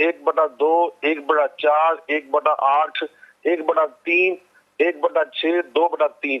1/2, 1/4, 1/8, 1/3, 1/6, 2/3,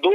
2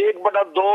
1/2,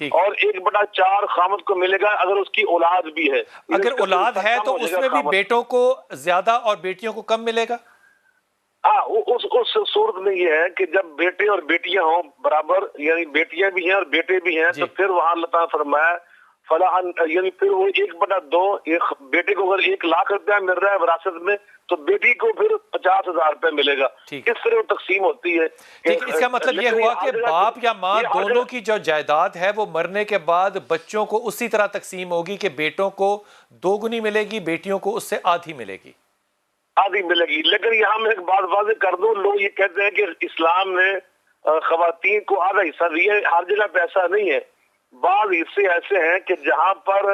ٹھیک۔ اور 1/4 خامد کو ملے گا اگر اس کی اولاد بھی ہے۔ اگر اولاد ہے تو اس میں بھی بیٹوں کو زیادہ اور بیٹیوں کو کم ملے گا؟ ہاں، اس صورت میں یہ ہے کہ جب بیٹے اور بیٹیاں ہوں برابر، یعنی بیٹیاں بھی ہیں اور بیٹے بھی ہیں، تو پھر وہاں اللہ تعالیٰ فرمایا فلاح، یعنی پھر وہ 1/2، ایک بیٹے کو اگر 1,00,000 روپیہ مل رہا ہے وراثت میں تو بیٹی کو پھر 50,000 روپے ملے گا۔ اس طرح وہ تقسیم ہوتی ہے۔ ٹھیک، اس کا مطلب یہ ہوا کہ باپ یا ماں دونوں کی جو جائیداد ہے وہ مرنے کے بعد بچوں کو اسی طرح تقسیم ہوگی کہ بیٹوں کو 2 گنی ملے گی، بیٹیوں کو اس سے آدھی ملے گی۔ آدھی ملے گی۔ لیکن یہاں میں ایک بات واضح کر دوں، لوگ یہ کہتے ہیں کہ اسلام نے خواتین کو آدھا حصہ دیا ہے، ہر جگہ پہ ایسا نہیں ہے۔ بعض حصے ایسے ہیں کہ جہاں پر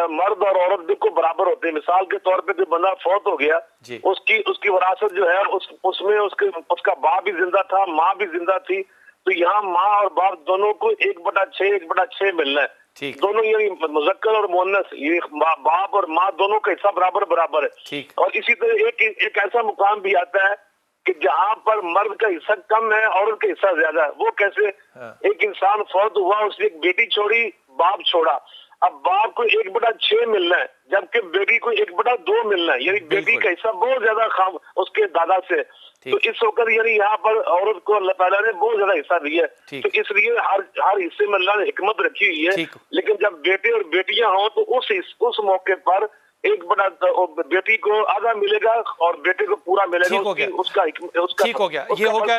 مرد اور عورت بالکل برابر ہوتے ہیں۔ مثال کے طور پہ کوئی بندہ فوت ہو گیا، اس کی وراثت جو ہے اس میں اس کا باپ بھی زندہ تھا، ماں بھی زندہ تھی، تو یہاں ماں اور باپ دونوں کو 1/6 ملنا ہے۔ دونوں یعنی مذکر اور مؤنث، یہ باپ اور ماں دونوں کا حصہ برابر ہے۔ اور اسی طرح ایک ایسا مقام بھی آتا ہے کہ جہاں پر مرد کا حصہ کم ہے، عورت کا حصہ زیادہ ہے۔ وہ کیسے؟ ایک انسان فوت ہوا، اس نے ایک بیٹی چھوڑی، باپ چھوڑا، اب باپ کو 1/6 ملنا ہے جبکہ بیٹی کو 1/2 ملنا ہے، یعنی بیٹی کا حصہ بہت زیادہ اس کے دادا سے۔ تو اس وقت یعنی یہاں پر عورت کو اللہ تعالیٰ نے بہت زیادہ حصہ دیا ہے، تو اس لیے ہر حصے میں اللہ نے حکمت رکھی ہوئی ہے۔ لیکن جب بیٹے اور بیٹیاں ہوں تو اس موقع پر بیٹی کو آدھا ملے گا اور بیٹے کو پورا ملے گا۔ ٹھیک ہو گیا، یہ ہو گیا،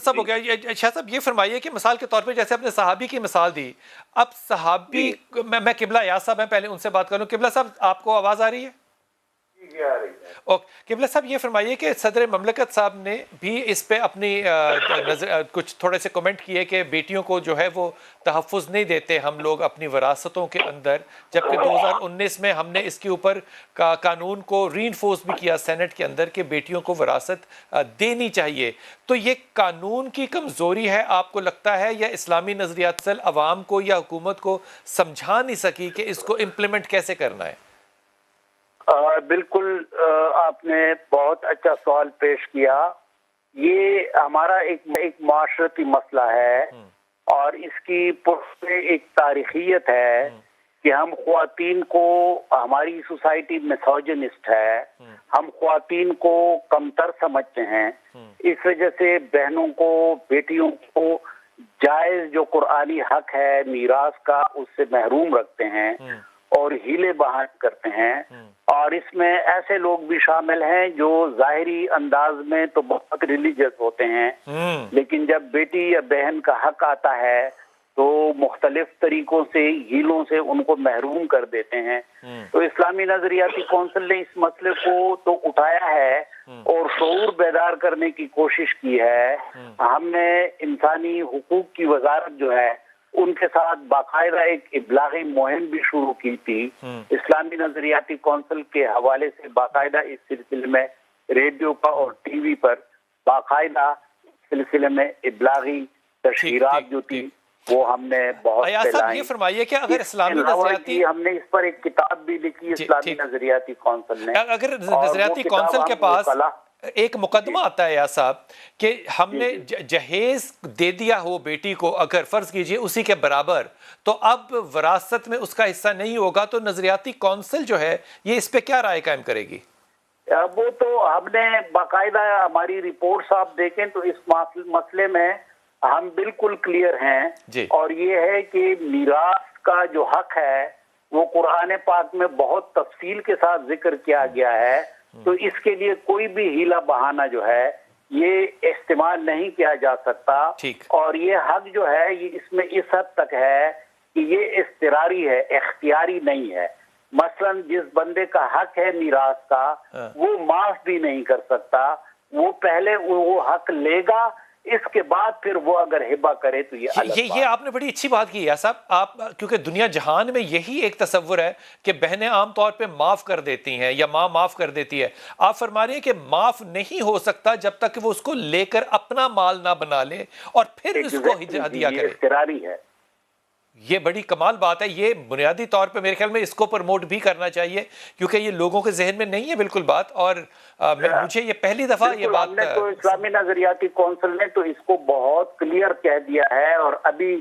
سب ہو گیا۔ شاہ صاحب یہ فرمائیے کہ مثال کے طور پہ جیسے آپ نے صحابی کی مثال دی، اب صحابی، میں قبلہ یاز صاحب ہیں، پہلے ان سے بات کروں۔ قبلہ صاحب آپ کو آواز آ رہی ہے؟ قبلہ صاحب یہ فرمائیے کہ صدر مملکت صاحب نے بھی اس پہ اپنی کچھ تھوڑے سے کمنٹ کیے کہ بیٹیوں کو جو ہے وہ تحفظ نہیں دیتے ہم لوگ اپنی وراثتوں کے اندر، جبکہ 2019 میں ہم نے اس کے اوپر قانون کو ری انفورس بھی کیا سینٹ کے اندر کہ بیٹیوں کو وراثت دینی چاہیے۔ تو یہ قانون کی کمزوری ہے آپ کو لگتا ہے، یا اسلامی نظریات سے عوام کو یا حکومت کو سمجھا نہیں سکی کہ اس کو امپلیمنٹ کیسے کرنا ہے؟ بالکل آپ نے بہت اچھا سوال پیش کیا۔ یہ ہمارا ایک معاشرتی مسئلہ ہے اور اس کی ایک تاریخیت ہے کہ ہم خواتین کو، ہماری سوسائٹی میسوجنسٹ ہے، ہم خواتین کو کمتر سمجھتے ہیں۔ اس وجہ سے بہنوں کو، بیٹیوں کو جائز جو قرآنی حق ہے میراث کا اس سے محروم رکھتے ہیں اور ہیلے بہانے کرتے ہیں۔ اور اس میں ایسے لوگ بھی شامل ہیں جو ظاہری انداز میں تو بہت ریلیجس ہوتے ہیں، لیکن جب بیٹی یا بہن کا حق آتا ہے تو مختلف طریقوں سے، ہیلوں سے ان کو محروم کر دیتے ہیں۔ تو اسلامی نظریاتی کونسل نے اس مسئلے کو تو اٹھایا ہے اور شعور بیدار کرنے کی کوشش کی ہے۔ ہم نے انسانی حقوق کی وزارت جو ہے ان کے ساتھ باقاعدہ ایک ابلاغی مہم بھی شروع کی تھی۔ اسلامی نظریاتی کونسل کے حوالے سے باقاعدہ اس سلسلے میں ریڈیو پر اور ٹی وی پر باقاعدہ سلسلے میں ابلاغی تشہیرات جو تھی وہ ہم نے بہت پھیلائی۔ یہ فرمائیے کہ اگر اسلامی نظریاتی، ہم نے اس پر ایک کتاب بھی لکھی اسلامی نظریاتی کونسل نے، اگر نظریاتی کونسل کے پاس ایک مقدمہ آتا ہے یا صاحب کہ ہم نے جہیز دے دیا ہو بیٹی کو، اگر فرض کیجئے اسی کے برابر، تو اب وراثت میں اس کا حصہ نہیں ہوگا، تو نظریاتی کونسل جو ہے یہ اس پہ کیا رائے قائم کرے گی؟ وہ تو ہم نے باقاعدہ ہماری رپورٹس آپ دیکھیں تو اس مسئلے میں ہم بالکل کلیئر ہیں، اور یہ ہے کہ میراث کا جو حق ہے وہ قرآن پاک میں بہت تفصیل کے ساتھ ذکر کیا گیا ہے، تو اس کے لیے کوئی بھی ہیلا بہانہ جو ہے یہ استعمال نہیں کیا جا سکتا۔ اور یہ حق جو ہے یہ اس میں اس حد تک ہے کہ یہ اضطراری ہے، اختیاری نہیں ہے۔ مثلا جس بندے کا حق ہے میراث کا وہ معاف بھی نہیں کر سکتا، وہ پہلے وہ حق لے گا، اس کے بعد پھر وہ اگر ہبہ کرے تو یہ آپ نے بڑی اچھی بات کی ہے صاحب، آپ کیونکہ دنیا جہان میں یہی ایک تصور ہے کہ بہنیں عام طور پہ معاف کر دیتی ہیں یا ماں معاف کر دیتی ہے۔ آپ فرما رہے ہیں کہ معاف نہیں ہو سکتا جب تک کہ وہ اس کو لے کر اپنا مال نہ بنا لے اور پھر اس کو ہدیہ کرے۔ اضطراری ہے، یہ بڑی کمال بات ہے۔ یہ بنیادی طور پہ میرے خیال میں اس کو پروموٹ بھی کرنا چاہیے کیونکہ یہ لوگوں کے ذہن میں نہیں ہے بالکل بات، اور مجھے یہ پہلی دفعہ یہ بات، ہم نے تو اسلامی نظریاتی کونسل نے تو اس کو بہت کلیئر کہہ دیا ہے، اور ابھی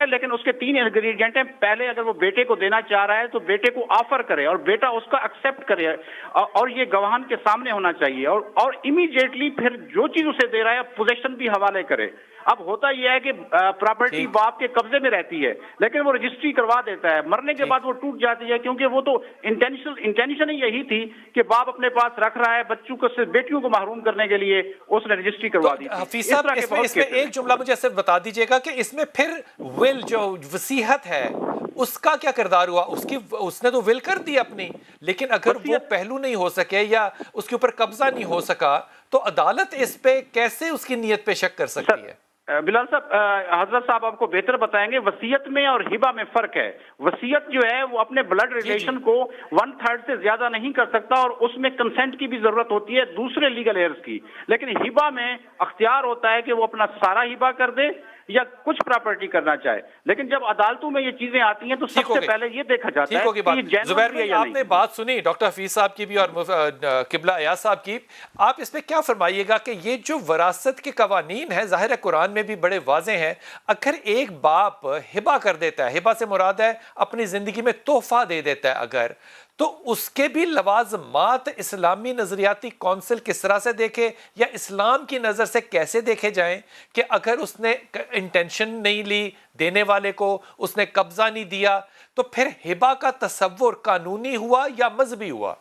لیکن اس کے 3 انگریڈینٹ ہیں. پہلے اگر وہ بیٹے کو دینا چاہ رہا ہے تو بیٹے کو آفر کرے اور بیٹا اس کا ایکسپٹ کرے اور یہ گواہان کے سامنے ہونا چاہیے اور امیڈیٹلی پھر جو چیز اسے دے رہا ہے پوزیشن بھی حوالے کرے. اب ہوتا یہ ہے کہ پراپرٹی باپ کے قبضے میں رہتی ہے لیکن وہ رجسٹری کروا دیتا ہے, مرنے کے بعد وہ ٹوٹ جاتی ہے کیونکہ وہ تو انٹینشن ہی یہی تھی کہ باپ اپنے پاس رکھ رہا ہے بچوں کو, صرف بیٹیوں کو محروم کرنے کے لیے اس نے رجسٹری کروا دی تھی. حفیظ صاحب اس میں ایک جملہ مجھے صرف بتا دیجئے گا کہ اس میں پھر ول جو وصیت ہے اس کا کیا کردار ہوا؟ اس نے تو ول کر دی اپنی, لیکن اگر وہ پہلو نہیں ہو سکے یا اس کے اوپر قبضہ نہیں ہو سکا تو عدالت اس پہ کیسے اس کی نیت پہ شک کر سکتی ہے؟ بلال صاحب, حضرت صاحب آپ کو بہتر بتائیں گے. وصیت میں اور ہبہ میں فرق ہے. وصیت جو ہے وہ اپنے بلڈ ریلیشن کو 1/3 سے زیادہ نہیں کر سکتا اور اس میں کنسنٹ کی بھی ضرورت ہوتی ہے دوسرے لیگل ایئرز کی. لیکن ہبہ میں اختیار ہوتا ہے کہ وہ اپنا سارا ہبہ کر دے یا کچھ پراپرٹی کرنا چاہے. لیکن جب عدالتوں میں یہ چیزیں آتی ہیں تو سب سے پہلے یہ دیکھا جاتا ہے کہ یہ زبیر بھائی, آپ نے بات سنی ڈاکٹر حفیظ صاحب کی بھی اور قبلہ ایاز صاحب کی, آپ اس پہ کیا فرمائیے گا کہ یہ جو وراثت کے قوانین ہیں ظاہر ہے قرآن میں بھی بڑے واضح ہیں, اگر ایک باپ ہبہ کر دیتا ہے, ہبہ سے مراد ہے اپنی زندگی میں تحفہ دے دیتا ہے اگر, تو اس کے بھی لوازمات اسلامی نظریاتی کونسل کس طرح سے دیکھے یا اسلام کی نظر سے کیسے دیکھے جائیں کہ اگر اس نے انٹینشن نہیں لی دینے والے کو, اس نے قبضہ نہیں دیا, تو پھر ہبہ کا تصور قانونی ہوا یا مذہبی ہوا؟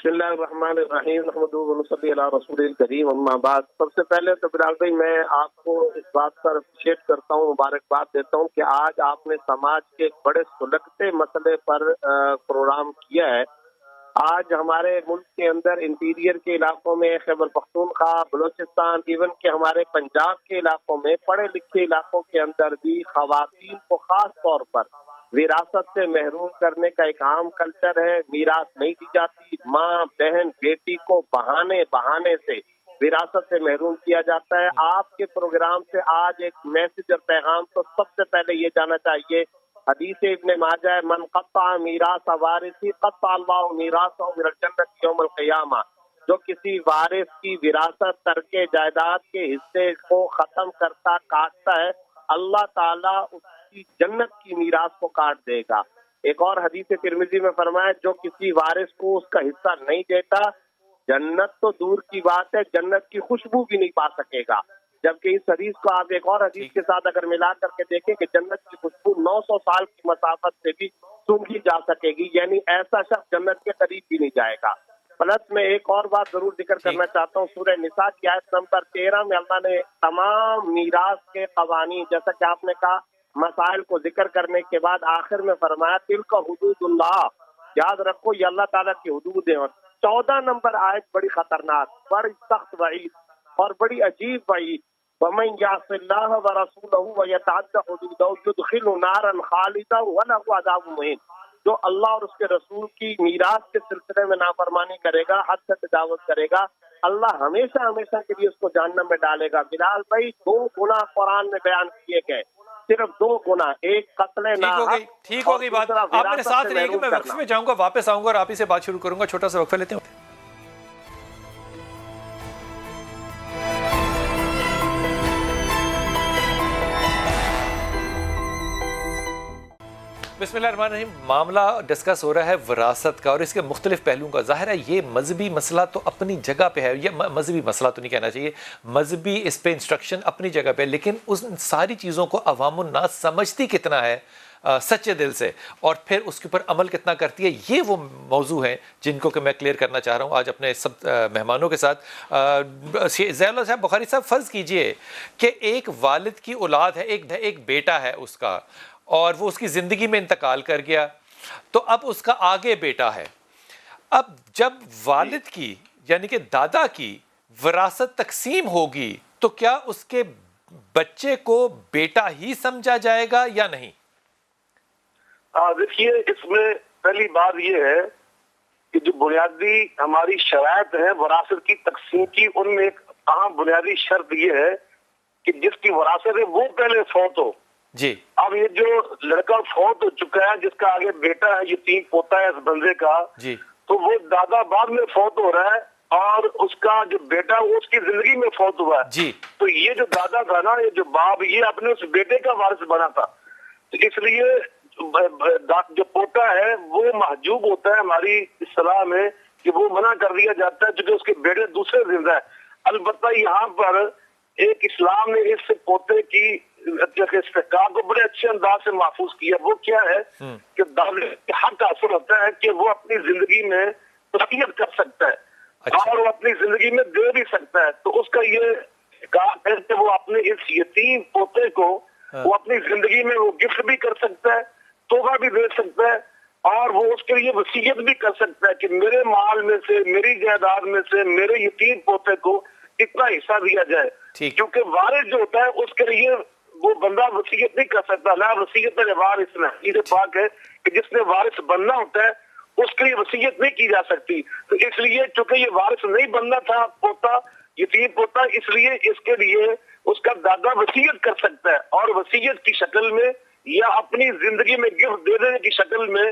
بسم اللہ الرحمن الرحیم نحمدہ ونصلی علی رسول الکریم اما بعد. سب سے پہلے تو بلال بھائی میں آپ کو اس بات پر اپریشیٹ کرتا ہوں, مبارکباد دیتا ہوں کہ آج آپ نے سماج کے ایک بڑے سلگتے مسئلے پر پروگرام کیا ہے. آج ہمارے ملک کے اندر انٹیریئر کے علاقوں میں, خیبر پختونخوا, بلوچستان, ایون کہ ہمارے پنجاب کے علاقوں میں, پڑھے لکھے علاقوں کے اندر بھی خواتین کو خاص طور پر وراثت سے محروم کرنے کا ایک عام کلچر ہے. میراث نہیں دی جاتی, ماں بہن بیٹی کو بہانے سے وراثت سے محروم کیا جاتا ہے. آپ کے پروگرام سے آج ایک میسج اور پیغام تو سب سے پہلے یہ جانا چاہیے, حدیث ابن ماجہ, من قطع میراث وارثی قطع اللہ میراثہ من الجنۃ یوم القیامہ. جو کسی وارث کی وراثت ترکے جائیداد کے حصے کو ختم کرتا کاٹتا ہے, اللہ تعالیٰ اس کی جنت کی میراث کو کاٹ دے گا. ایک اور حدیث ترمذی میں فرمایا, جو کسی وارث کو اس کا حصہ نہیں دیتا جنت تو دور کی بات ہے, جنت کی خوشبو بھی نہیں پا سکے گا. جبکہ اس حدیث کو آپ ایک اور حدیث کے ساتھ اگر ملا کر کے دیکھیں کہ جنت کی خوشبو 900 سال کی مسافت سے بھی سونگھی جا سکے گی, یعنی ایسا شخص جنت کے قریب بھی نہیں جائے گا. پلس میں ایک اور بات ضرور ذکر کرنا چاہتا ہوں, سورہ نساء کی آیت نمبر 13 میں اللہ نے تمام میراث کے قوانین, جیسا کہ آپ نے کہا مسائل کو ذکر کرنے کے بعد آخر میں فرمایا تلک حدود اللہ, یاد رکھو یہ اللہ تعالیٰ کی حدود ہیں. اور 14 نمبر آیت بڑی خطرناک, بڑی سخت وعید اور بڑی عجیب وعید, وَمَن يَعْصِ اللَّهَ وَرَسُولَهُ وَيَتَعَدَّ حُدُودَهُ يُدْخِلْهُ نَارًا خَالِدًا وَلَهُ عَذَابٌ مُهِينٌ. جو اللہ اور اس کے رسول کی میراث کے سلسلے میں نافرمانی کرے گا, حد سے تجاوز کرے گا, اللہ ہمیشہ ہمیشہ کے لیے اس کو جہنم میں ڈالے گا. بلال بھائی 2 گناہ قرآن میں بیان کیے گئے, صرف 2 گناہ, ایک قتل ناحق. ٹھیک ہو گئی بات, آپ میرے ساتھ رہیے گا, میں وقفے میں جاؤں گا, واپس آؤں گا اور آپ ہی سے بات شروع کروں گا. چھوٹا سا وقفہ لیتے ہیں. بسم اللہ الرحمن الرحیم. معاملہ ڈسکس ہو رہا ہے وراثت کا اور اس کے مختلف پہلوؤں کا. ظاہر ہے یہ مذہبی مسئلہ تو اپنی جگہ پہ ہے, یہ مذہبی مسئلہ تو نہیں کہنا چاہیے, مذہبی اس پہ انسٹرکشن اپنی جگہ پہ, لیکن اس ساری چیزوں کو عوام الناس سمجھتی کتنا ہے سچے دل سے اور پھر اس کے اوپر عمل کتنا کرتی ہے, یہ وہ موضوع ہیں جن کو کہ میں کلیئر کرنا چاہ رہا ہوں آج اپنے سب مہمانوں کے ساتھ. ضیاء اللہ صاحب بخاری صاحب, فرض کیجئے کہ ایک والد کی اولاد ہے, ایک بیٹا ہے اس کا, اور وہ اس کی زندگی میں انتقال کر گیا, تو اب اس کا آگے بیٹا ہے. اب جب والد کی یعنی کہ دادا کی وراثت تقسیم ہوگی تو کیا اس کے بچے کو بیٹا ہی سمجھا جائے گا یا نہیں؟ دیکھیے, اس میں پہلی بات یہ ہے کہ جو بنیادی ہماری شرائط ہے وراثت کی تقسیم کی, ان میں ایک اہم بنیادی شرط یہ ہے کہ جس کی وراثت ہے وہ پہلے فوت ہو. جی. اب یہ جو لڑکا فوت ہو چکا ہے, جس کا آگے بیٹا ہے, یتیم پوتا ہے اس بندے کا, جی, تو وہ دادا بعد میں فوت ہو رہا ہے اور اس کا جو بیٹا وہ اس کی زندگی میں فوت ہوا ہے جی تو یہ جو دادا تھا نا، یہ جو باپ، یہ اپنے اس بیٹے کا وارث بنا تھا. تو اس لیے جو پوتا ہے وہ محجوب ہوتا ہے ہماری اصطلاح میں، کہ وہ منع کر دیا جاتا ہے کیونکہ اس کے بیٹے دوسرے زندہ ہے. البتہ یہاں پر ایک اسلام نے اس پوتے کی استحقاق کو بڑے اچھے انداز سے محفوظ کیا. وہ کیا ہے کہ دادے کے حق حاصل ہوتا ہے کہ وہ اپنی زندگی میں تربیت کر سکتا ہے اور وہ اپنی زندگی میں دے بھی سکتا ہے. تو اس کا یہ کام ہے کہ وہ اپنے اس یتیم پوتے کو وہ اپنی زندگی میں وہ گفٹ بھی کر سکتا ہے، تحفہ بھی دے سکتا ہے، اور وہ اس کے لیے وصیت بھی کر سکتا ہے کہ میرے مال میں سے، میری جائیداد میں سے میرے یتیم پوتے کو اتنا حصہ دیا جائے. کیونکہ وارث جو ہوتا ہے اس کے لیے وہ بندہ وصیت نہیں کر سکتا. لا وصیت وارث میں یہ پاک ہے کہ جس نے وارث بننا ہوتا ہے اس کے لیے وصیت نہیں کی جا سکتی. تو اس لیے چونکہ یہ وارث نہیں بننا تھا پوتا، یتیم پوتا، اس لیے اس کے لیے اس کا دادا وصیت کر سکتا ہے، اور وصیت کی شکل میں یا اپنی زندگی میں گفٹ دے دینے کی شکل میں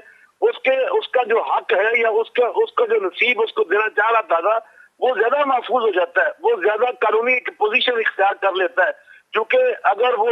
اس کا جو حق ہے یا اس کا جو نصیب اس کو دینا چاہ رہا تھا وہ زیادہ محفوظ ہو جاتا ہے، وہ زیادہ قانونی پوزیشن اختیار کر لیتا ہے. کیونکہ اگر وہ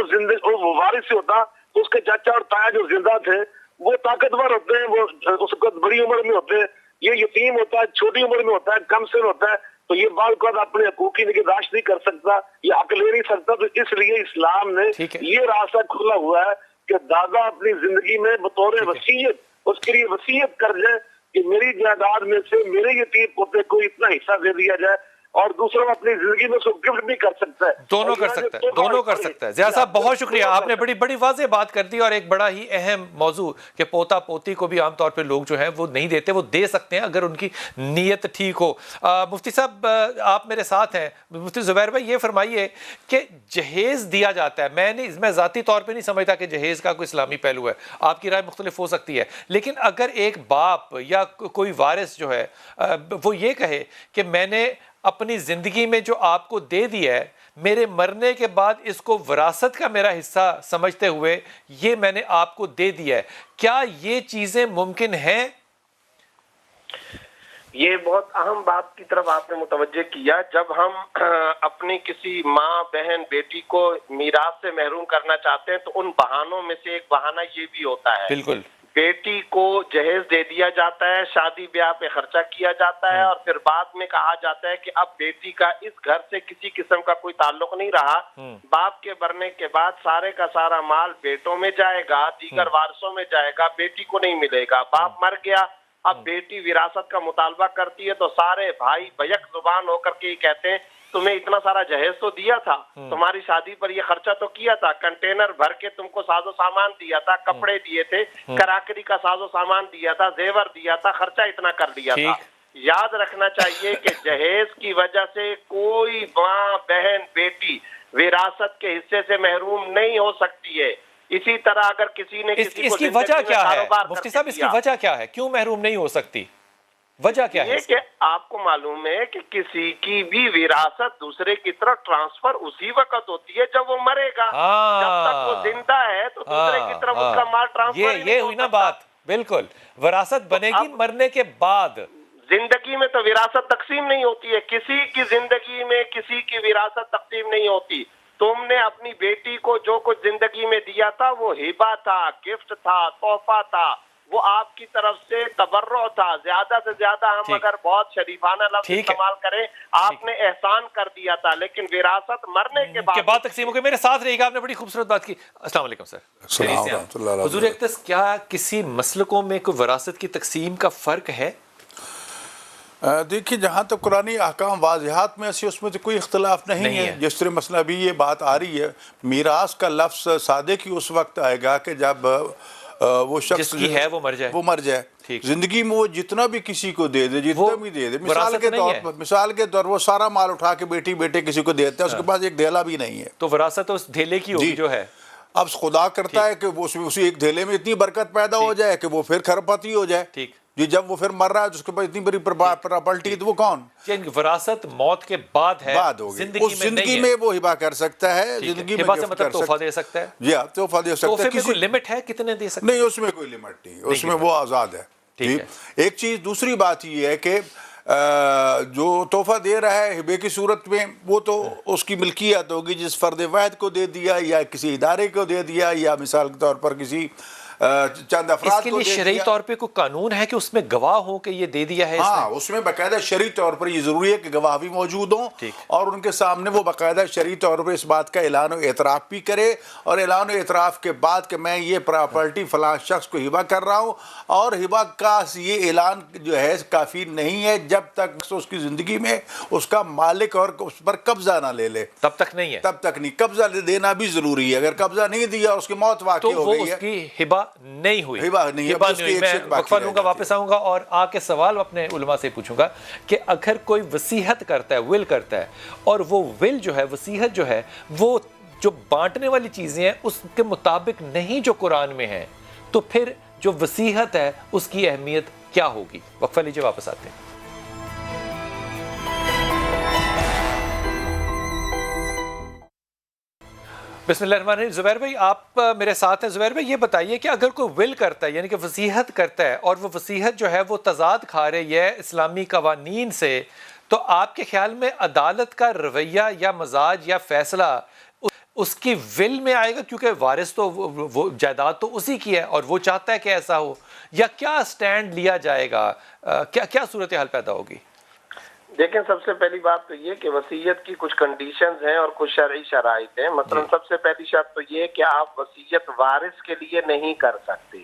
وارث سے ہوتا تو اس کے چاچا اور تایا جو زندہ تھے وہ طاقتور ہوتے ہیں، وہ اس وقت بڑی عمر میں ہوتے ہیں. یہ یتیم ہوتا ہے، چھوٹی عمر میں ہوتا ہے، کم سن ہوتا ہے، تو یہ بعض اوقات اپنے حقوق کی نگہداشت نہیں کر سکتا، یہ حق لے نہیں سکتا. تو اس لیے اسلام نے یہ راستہ کھلا ہوا ہے کہ دادا اپنی زندگی میں بطور وصیت اس کے لیے وصیت کر جائے کہ میری جائیداد میں سے میرے یتیم پوتے کو اتنا حصہ دے دیا جائے، اور دوسروں اپنی زندگی میں اس کو گفٹ بھی کر سکتا ہے. دونوں کر سکتا ہے. زیاد صاحب بہت شکریہ، آپ نے بڑی واضح بات کر دی، اور ایک بڑا ہی اہم موضوع کہ پوتا پوتی کو بھی عام طور پہ لوگ جو ہیں وہ نہیں دیتے، وہ دے سکتے ہیں اگر ان کی نیت ٹھیک ہو. مفتی صاحب آپ میرے ساتھ ہیں. مفتی زبیر بھائی یہ فرمائیے کہ جہیز دیا جاتا ہے، میں ذاتی طور پہ نہیں سمجھتا کہ جہیز کا کوئی اسلامی پہلو ہے، آپ کی رائے مختلف ہو سکتی ہے، لیکن اگر ایک باپ یا کوئی وارث جو ہے وہ یہ کہے کہ میں نے اپنی زندگی میں جو آپ کو دے دیا ہے، میرے مرنے کے بعد اس کو وراثت کا میرا حصہ سمجھتے ہوئے یہ میں نے آپ کو دے دیا ہے، کیا یہ چیزیں ممکن ہیں؟ یہ بہت اہم بات کی طرف آپ نے متوجہ کیا. جب ہم اپنی کسی ماں، بہن، بیٹی کو میراث سے محروم کرنا چاہتے ہیں تو ان بہانوں میں سے ایک بہانہ یہ بھی ہوتا ہے. بالکل. بیٹی کو جہیز دے دیا جاتا ہے، شادی بیاہ پہ خرچہ کیا جاتا ہے، اور پھر بعد میں کہا جاتا ہے کہ اب بیٹی کا اس گھر سے کسی قسم کا کوئی تعلق نہیں رہا. باپ کے مرنے کے بعد سارے کا سارا مال بیٹوں میں جائے گا، دیگر وارثوں میں جائے گا، بیٹی کو نہیں ملے گا. باپ مر گیا، اب بیٹی وراثت کا مطالبہ کرتی ہے تو سارے بھائی بیک زبان ہو کر کے یہ کہتے ہیں تمہیں اتنا سارا جہیز تو دیا تھا، تمہاری شادی پر یہ خرچہ تو کیا تھا، کنٹینر بھر کے تم کو ساز و سامان دیا تھا، کپڑے دیے تھے، کراکری کا ساز و سامان دیا تھا، زیور دیا تھا، خرچہ اتنا کر دیا تھا. یاد رکھنا چاہیے کہ جہیز کی وجہ سے کوئی ماں، بہن، بیٹی وراثت کے حصے سے محروم نہیں ہو سکتی ہے. اسی طرح اگر کسی نے اس کی وجہ کیا ہے مفتی صاحب، اس کی وجہ کیا ہے، کیوں محروم نہیں ہو سکتی؟ وجہ کیا ہے؟ یہ کہ آپ کو معلوم ہے کہ کسی کی بھی وراثت دوسرے کی طرف ٹرانسفر اسی وقت ہوتی ہے جب وہ مرے گا. جب تک وہ زندہ ہے تو دوسرے کی طرف اس کا مال ٹرانسفر یہ ہوئی نا بات. بالکل، وراثت بنے گی مرنے کے بعد. زندگی میں تو وراثت تقسیم نہیں ہوتی ہے، کسی کی زندگی میں کسی کی وراثت تقسیم نہیں ہوتی. تم نے اپنی بیٹی کو جو کچھ زندگی میں دیا تھا وہ ہبہ تھا، گفٹ تھا، تحفہ تھا، وہ آپ کی طرف سے تبرع تھا. زیادہ سے زیادہ ہم اگر بہت شریفانہ لفظ استعمال کریں، آپ نے احسان کر دیا تھا، لیکن وراثت مرنے کے بعد تقسیم ہو گئی. میرے ساتھ رہے گا، آپ نے بڑی خوبصورت بات کی. السلام علیکم سر. حضور اقدس، کیا کسی مسلکوں میں کوئی وراثت کی تقسیم کا فرق ہے؟ دیکھیے، جہاں تک قرآنی احکام واضحات میں سے اس میں تو کوئی اختلاف نہیں ہے. جس طرح مثلا ابھی یہ بات آ رہی ہے، میراث کا لفظ سادے کی اس وقت آئے گا کہ جب وہ شخص ہے وہ مر جائے. زندگی میں وہ جتنا بھی کسی کو دے دے، جتنا بھی دے دے، مثال کے طور وہ سارا مال اٹھا کے بیٹے کسی کو دیتا ہے، اس کے پاس ایک دھیلا بھی نہیں ہے، تو وراثت اس دھیلے کی ہوگی جو ہے. اب خدا کرتا ہے کہ اسی ایک دھیلے میں اتنی برکت پیدا ہو جائے کہ وہ پھر کھرپتی ہو جائے. جی، جب وہ پھر مر رہا ہے اس کے پاس اتنی بڑی پراپرٹی، تو وہ کون؟ وراثت موت کے بعد ہے، زندگی میں وہ ہبہ کر سکتا ہے، زندگی میں مطلب تحفہ دے سکتا ہے. جی ہاں، تحفہ دے سکتا ہے. کوئی لمٹ ہے کتنے دے سکتے؟ نہیں، اس میں کوئی لمٹ نہیں، اس میں وہ آزاد ہے. ایک چیز، دوسری بات یہ ہے کہ جو تحفہ دے رہا ہے ہبے کی صورت میں وہ تو اس کی ملکیت ہوگی، جس فرد واحد کو دے دیا یا کسی ادارے کو دے دیا یا مثال کے طور پر کسی چند افراد اس کے لیے شرعی طور پہ کوئی قانون ہے کہ اس میں گواہ ہو کہ یہ دے دیا ہے؟ ہاں، اس میں باقاعدہ شرعی طور پر یہ ضروری ہے کہ گواہ بھی موجود ہوں اور ان کے سامنے وہ باقاعدہ شرعی طور پر اس بات کا اعلان و اعتراف بھی کرے، اور اعلان و اعتراف کے بعد کہ میں یہ پراپرٹی فلاں شخص کو ہبہ کر رہا ہوں، اور ہبہ کا یہ اعلان جو ہے کافی نہیں ہے جب تک اس کی زندگی میں اس کا مالک اور اس پر قبضہ نہ لے لے، تب تک نہیں ہے، تب تک نہیں۔ قبضہ دینا بھی ضروری ہے، اگر قبضہ نہیں دیا اس کی موت واقع تو ہو وہ گئی اس ہے کی ہبہ نہیں ہوئی، ہبہ نہیں ہوئی۔ میں وقفہ لوں گا، واپس آؤں گا اور آ کے سوال اپنے علماء سے پوچھوں گا کہ اگر کوئی وصیحت کرتا ہے، ول کرتا ہے، اور وہ ول جو ہے، وصیحت جو ہے، وہ جو بانٹنے والی چیزیں ہیں اس کے مطابق نہیں جو قرآن میں ہیں، تو پھر جو وصیحت ہے اس کی اہمیت کیا ہوگی؟ وقفہ لیجیے، واپس آتے ہیں۔ بسم اللہ الرحمن الرحیم۔ زبیر بھائی آپ میرے ساتھ ہیں۔ زبیر بھائی یہ بتائیے کہ اگر کوئی ول کرتا ہے، یعنی کہ وصیحت کرتا ہے، اور وہ وصیحت جو ہے وہ تضاد کھا رہی ہے اسلامی قوانین سے، تو آپ کے خیال میں عدالت کا رویہ یا مزاج یا فیصلہ اس کی ول میں آئے گا، کیونکہ وارث تو وہ جائیداد تو اسی کی ہے اور وہ چاہتا ہے کہ ایسا ہو، یا کیا سٹینڈ لیا جائے گا؟ کیا صورتحال پیدا ہوگی؟ دیکھیں، سب سے پہلی بات تو یہ کہ وصیت کی کچھ کنڈیشنز ہیں اور کچھ شرعی شرائط ہیں۔ مثلا سب سے پہلی شرط تو یہ کہ آپ وصیت وارث کے لیے نہیں کر سکتے۔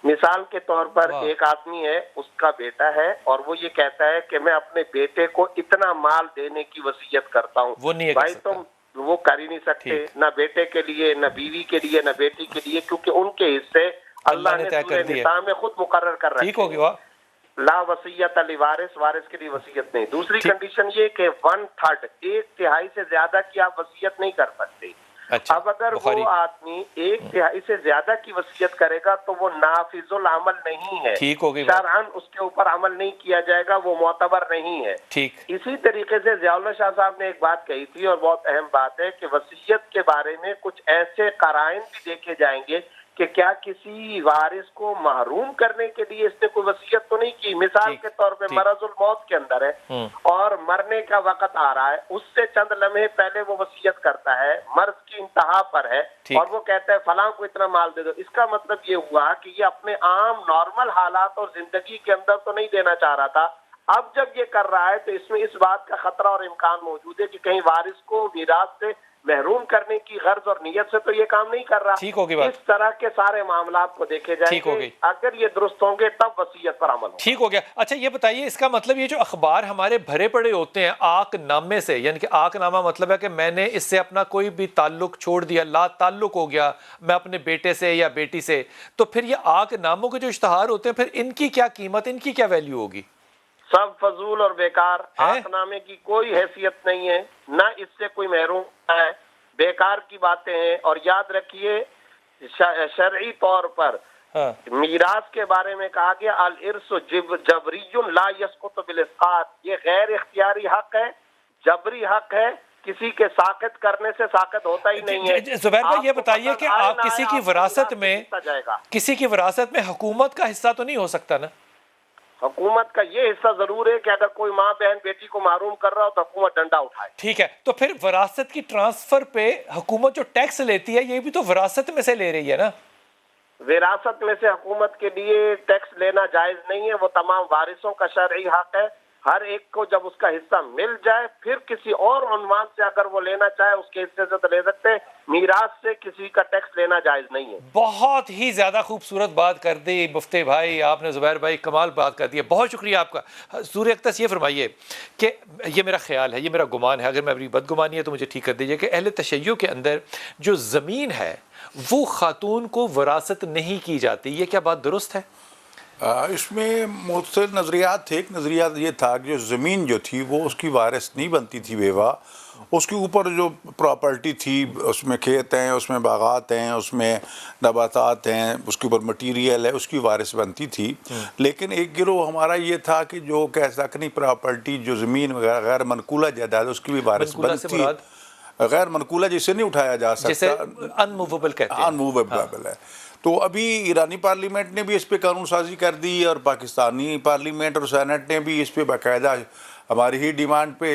مثال کے طور پر ایک آدمی ہے، اس کا بیٹا ہے، اور وہ یہ کہتا ہے کہ میں اپنے بیٹے کو اتنا مال دینے کی وصیت کرتا ہوں، وہ نہیں بھائی تم وہ کر ہی نہیں سکتے، نہ بیٹے کے لیے، نہ بیوی کے لیے، نہ بیٹی کے لیے، کیونکہ ان کے حصے اللہ نے سورہ نساء میں خود مقرر کر رکھے ہیں۔ لا وصیت لوارث، وارث کے لیے وصیت نہیں۔ دوسری کنڈیشن یہ کہ 1/3، 1/3 سے زیادہ کی آپ وصیت نہیں کر سکتے۔ اب اگر وہ آدمی 1/3 سے زیادہ کی وصیت کرے گا تو وہ نافذ العمل نہیں ہے، شرعاً اس کے اوپر عمل نہیں کیا جائے گا، وہ معتبر نہیں ہے۔ اسی طریقے سے ضیاء اللہ شاہ صاحب نے ایک بات کہی تھی، اور بہت اہم بات ہے، کہ وصیت کے بارے میں کچھ ایسے قرائن بھی دیکھے جائیں گے کہ کیا کسی وارث کو محروم کرنے کے لیے اس نے کوئی وصیت تو نہیں کی۔ مثال کے طور پہ مرض الموت کے اندر ہے اور مرنے کا وقت آ رہا ہے، اس سے چند لمحے پہلے وہ وصیت کرتا ہے، مرض کی انتہا پر ہے، اور وہ کہتا ہے فلاں کو اتنا مال دے دو۔ اس کا مطلب یہ ہوا کہ یہ اپنے عام نارمل حالات اور زندگی کے اندر تو نہیں دینا چاہ رہا تھا، اب جب یہ کر رہا ہے تو اس میں اس بات کا خطرہ اور امکان موجود ہے کہ کہیں وارث کو میراث سے محروم کرنے کی غرض اور نیت سے تو یہ کام نہیں کر رہا۔ اس طرح کے سارے معاملات کو دیکھے جائیں گے، اگر یہ درست ہوں گے تب وصیت پر عمل ہوگا۔ ٹھیک ہو گیا۔ اچھا یہ بتائیے، اس کا مطلب یہ جو اخبار ہمارے بھرے پڑے ہوتے ہیں آق نامے سے، یعنی کہ آق نامہ مطلب ہے کہ میں نے اس سے اپنا کوئی بھی تعلق چھوڑ دیا، لا تعلق ہو گیا میں اپنے بیٹے سے یا بیٹی سے، تو پھر یہ آق ناموں کے جو اشتہار ہوتے ہیں، پھر ان کی کیا قیمت، ان کی کیا ویلیو ہوگی؟ سب فضول اور بیکار، آق نامے کی کوئی حیثیت نہیں ہے، نہ اس سے کوئی محروم ہے، بیکار کی باتیں ہیں۔ اور یاد رکھیے شرعی طور پر میراث کے بارے میں کہا گیا الارث جبری لا یسقط بالاسقاط، یہ غیر اختیاری حق ہے، جبری حق ہے، کسی کے ساقط کرنے سے ساقط ہوتا ہی نہیں ہے۔ زبیر بھائی یہ بتائیے کہ آپ کسی کی وراثت میں حکومت کا حصہ تو نہیں ہو سکتا نا؟ حکومت کا یہ حصہ ضرور ہے کہ اگر کوئی ماں بہن بیٹی کو محروم کر رہا ہو تو حکومت ڈنڈا اٹھائے۔ ٹھیک ہے، تو پھر وراثت کی ٹرانسفر پہ حکومت جو ٹیکس لیتی ہے یہ بھی تو وراثت میں سے لے رہی ہے نا؟ وراثت میں سے حکومت کے لیے ٹیکس لینا جائز نہیں ہے، وہ تمام وارثوں کا شرعی حق ہے، ہر ایک کو جب اس کا حصہ مل جائے پھر کسی اور عنوان سے اگر وہ لینا چاہے اس کے حصے سے تو لے سکتے ہیں، میراث سے کسی کا ٹیکس لینا جائز نہیں ہے۔ بہت ہی زیادہ خوبصورت بات کر دی مفتی بھائی آپ نے، زبیر بھائی کمال بات کر دی ہے، بہت شکریہ آپ کا۔ سورہ اقتص یہ فرمائیے کہ یہ میرا خیال ہے، یہ میرا گمان ہے، اگر میں اپنی بدگمانی ہے تو مجھے ٹھیک کر دیجئے، کہ اہل تشیع کے اندر جو زمین ہے وہ خاتون کو وراثت نہیں کی جاتی، یہ کیا بات درست ہے؟ اس میں مختلف نظریات تھے۔ ایک نظریات یہ تھا کہ جو زمین جو تھی وہ اس کی وارث نہیں بنتی تھی بیوہ، اس کے اوپر جو پراپرٹی تھی، اس میں کھیت ہیں، اس میں باغات ہیں، اس میں نباتات ہیں، اس کے اوپر مٹیریل ہے، اس کی وارث بنتی تھی۔ لیکن ایک گروہ ہمارا یہ تھا کہ جو کہہ سکنی پراپرٹی جو زمین وغیرہ غیر منقولہ جائیداد اس کی بھی وارث بنتی، غیر منقولہ جسے نہیں اٹھایا جا سکتا، جسے انموویبل کہتے ہیں، انموویبل ہے۔ تو ابھی ایرانی پارلیمنٹ نے بھی اس پہ قانون سازی کر دی اور پاکستانی پارلیمنٹ اور سینٹ نے بھی اس پہ باقاعدہ ہماری ہی ڈیمانڈ پہ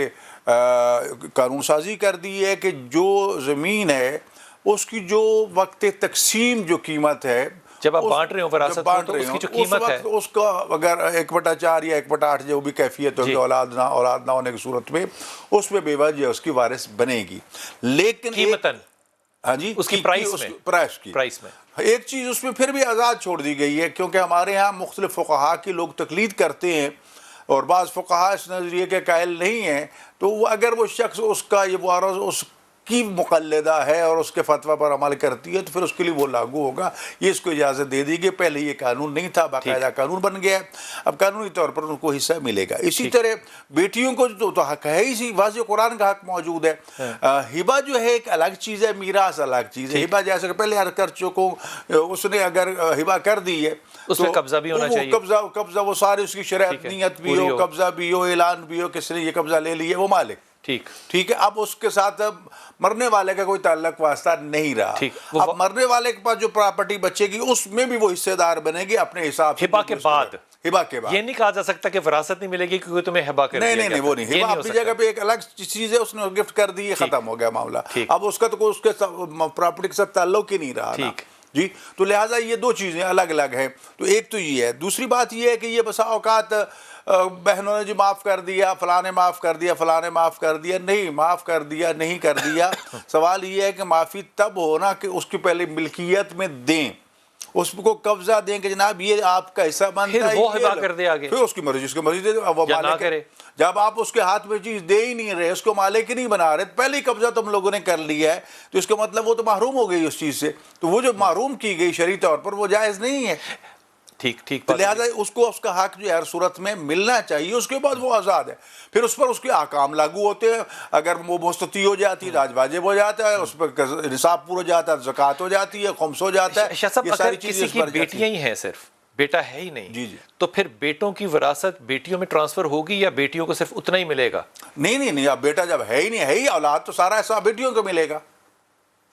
قانون سازی کر دی ہے کہ جو زمین ہے اس کی جو وقت تقسیم جو قیمت ہے جب آپ بانٹ رہے ہو وراثت کو تو اس کی جو قیمت ہے اس کا اگر 1/4 یا 1/8 جو بھی کیفیت ہوگی اولاد نہ ہونے کی صورت میں اس میں بیوہ جو اس کی وارث بنے گی، لیکن قیمتاً ہاں جی اس کی پرائس میں ایک چیز اس میں پھر بھی آزاد چھوڑ دی گئی ہے، کیونکہ ہمارے ہاں مختلف فقہا کے لوگ تقلید کرتے ہیں اور بعض فقہا اس نظریے کے قائل نہیں ہیں، تو وہ اگر وہ شخص اس کا یہ وارث اس کی مقلدہ ہے اور اس کے فتویٰ پر عمل کرتی ہے تو پھر اس کے لیے وہ لاگو ہوگا، یہ اس کو اجازت دے دی گئی۔ پہلے یہ قانون نہیں تھا، باقاعدہ قانون بن گیا ہے، اب قانونی طور پر ان کو حصہ ملے گا۔ اسی طرح بیٹیوں کو تو حق ہے ہی سی، واضح قرآن کا حق موجود ہے۔ ہبہ جو ہے ایک الگ چیز ہے، میراث الگ چیز ہے۔ ہبہ جیسے کہ پہلے عرض کر چکوں، اس نے اگر ہبہ کر دی ہے اس میں قبضہ بھی ہونا چاہیے، قبضہ وہ سارے اس کی شرعیت نیت بھی ہو، قبضہ بھی ہو، اعلان بھی ہو، کس نے یہ قبضہ لے لیا وہ مالک ٹھیک ہے۔ اب اس کے ساتھ مرنے والے کا کوئی تعلق واسطہ نہیں رہا، اب مرنے والے کے پاس جو پراپرٹی بچے گی اس میں بھی وہ حصے دار بنے گی اپنے حساب سے۔ ہبہ کے بعد یہ نہیں کہا جا سکتا کہ وراثت نہیں ملے گی کیونکہ تمہیں ہبہ کر دیا گیا، نہیں وہ نہیں، ہبہ اپنی جگہ پہ ایک الگ چیز ہے، اس نے گفٹ کر دی، ختم ہو گیا معاملہ، اب اس کا تو کوئی اس کے پراپرٹی کے ساتھ تعلق ہی نہیں رہا جی۔ تو لہٰذا یہ دو چیزیں الگ الگ ہیں، تو ایک تو یہ ہے۔ دوسری بات یہ ہے کہ یہ بسا اوقات بہنوں نے جی معاف کر دیا، فلاں نے معاف کر دیا، فلاں نے معاف کر دیا، نہیں معاف کر دیا نہیں کر دیا، سوال یہ ہے کہ معافی تب ہونا کہ اس کی پہلے ملکیت میں دیں، اس کو قبضہ دیں کہ جناب یہ آپ کا حصہ بنتا ہے، وہ ہبہ کر دے آگے، پھر اس کی مرضی، اس کی مرضی دے دو، وہ مالک ہے۔ جب آپ اس کے ہاتھ میں چیز دے ہی نہیں رہے، اس کو مالک ہی نہیں بنا رہے، پہلے ہی قبضہ تم لوگوں نے کر لیا ہے، تو اس کا مطلب وہ تو محروم ہو گئی اس چیز سے، تو وہ جو محروم کی گئی شرعی طور پر وہ جائز نہیں ہے۔ ٹھیک لہٰذا اس کو اس کا حق جو ہر صورت میں ملنا چاہیے، اس کے بعد وہ آزاد ہے، پھر اس پر اس کے احکام لاگو ہوتے ہیں، اگر وہ مستطیع ہو جاتی ہے راج واجب ہو جاتا ہے، اس پر نصاب پور ہو جاتا ہے، زکوٰۃ ہو جاتی ہے، خمس ہو جاتا ہے۔ شاہ صاحب اگر کسی کی بیٹیاں ہی ہیں، صرف بیٹا ہے ہی نہیں، تو پھر بیٹوں کی وراثت بیٹیوں میں ٹرانسفر ہوگی یا بیٹیوں کو صرف اتنا ہی ملے گا؟ نہیں، اب بیٹا جب ہے ہی نہیں، ہے ہی اولاد، تو سارا حصہ بیٹیوں کو ملے گا،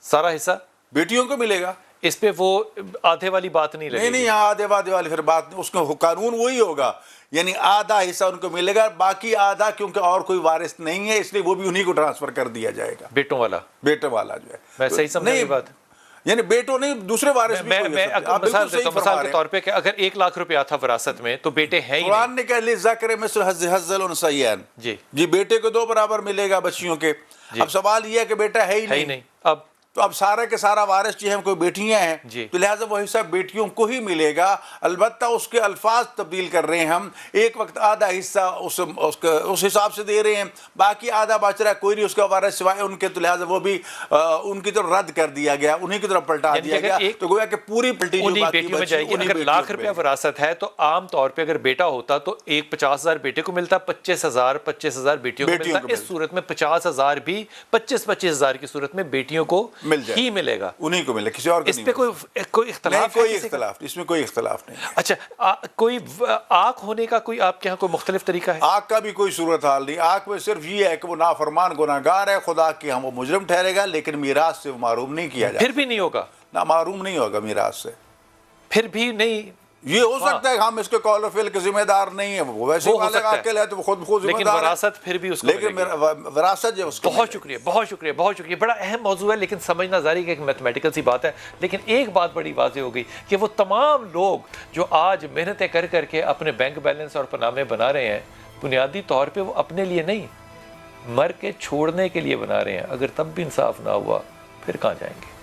سارا حصہ بیٹیوں کو ملے گا۔ اس پہ وہ آدھے والی بات نہیں لگے گی؟ نہیں، یہاں آدھے والی پھر بات نہیں، اس کا قانون وہی ہوگا، یعنی آدھا حصہ ان کو ملے گا، باقی آدھا کیونکہ اور کوئی وارث نہیں ہے اس لیے وہ بھی انہی کو ٹرانسفر کر دیا جائے گا، بیٹوں والا جو ہے۔ میں صحیح سمجھا یہ بات؟ یعنی بیٹوں نہیں، دوسرے وارث بھی میں مثال کے طور پہ کہ اگر 1 لاکھ روپیہ تھا وراثت میں تو بیٹے ہیں ہی نہیں، قرآن نے کہا للذکر مثل حظ الانثیین، جی بیٹے کو 2 برابر ملے گا بچیوں کے۔ اب سوال یہ ہے کہ بیٹا ہے ہی نہیں، اب سارا کے سارا وارث جو ہے کوئی بیٹیاں ہیں، تو لہٰذا وہ حصہ بیٹیوں کو ہی ملے گا، البتہ اس کے الفاظ تبدیل کر رہے ہیں ہم، ایک وقت آدھا حصہ اس حساب سے دے رہے ہیں، باقی آدھا بچ رہا ہے، کوئی نہیں اس کا وارث سوائے ان کے، تو لہٰذا وہ بھی ان کی طرف رد کر دیا گیا، انہیں کی طرف پلٹا دیا گیا، تو گویا کہ پوری پلٹی جو باقی بیٹیوں میں جائے گی۔ اگر 1 لاکھ روپیہ وراثت ہے تو عام طور پہ اگر بیٹا ہوتا تو 50,000 بیٹے کو ملتا، 25,000 بیٹیوں کو ملتا، اس صورت میں 50,000 بھی 25,000 کی صورت میں بیٹیوں کو ہی ملے گا، انہیں کو ملے، کسی اور کو اس پہ کوئی اختلاف نہیں، اس میں کوئی اختلاف نہیں۔ اچھا، کوئی آنکھ ہونے کا کوئی آپ کے یہاں کوئی مختلف طریقہ ہے؟ آنکھ کا بھی کوئی صورتحال نہیں، آنکھ میں صرف یہ ہے کہ وہ نافرمان گناہگار ہے، خدا کے ہم وہ مجرم ٹھہرے گا، لیکن میراث سے وہ محروم نہیں کیا جائے، پھر بھی نہیں ہوگا، نہ محروم نہیں ہوگا میراث سے، پھر بھی نہیں۔ یہ ہو سکتا ہے ہم اس کے قول و فعل کے ذمہ دار نہیں ہیں، وہ ویسے بالغ عاقل ہے تو وہ خود ذمہ دار ہے، لیکن وراثت پھر بھی اس کو، لیکن وراثت جو اس کو۔ بہت شکریہ، بڑا اہم موضوع ہے، لیکن سمجھنا ظاہر ہے کہ میتھمیٹیکل سی بات ہے، لیکن ایک بات بڑی واضح ہو گئی کہ وہ تمام لوگ جو آج محنتیں کر کے اپنے بینک بیلنس اور پنامے بنا رہے ہیں، بنیادی طور پہ وہ اپنے لیے نہیں، مر کے چھوڑنے کے لیے بنا رہے ہیں، اگر تب بھی انصاف نہ ہوا پھر کہاں جائیں گے؟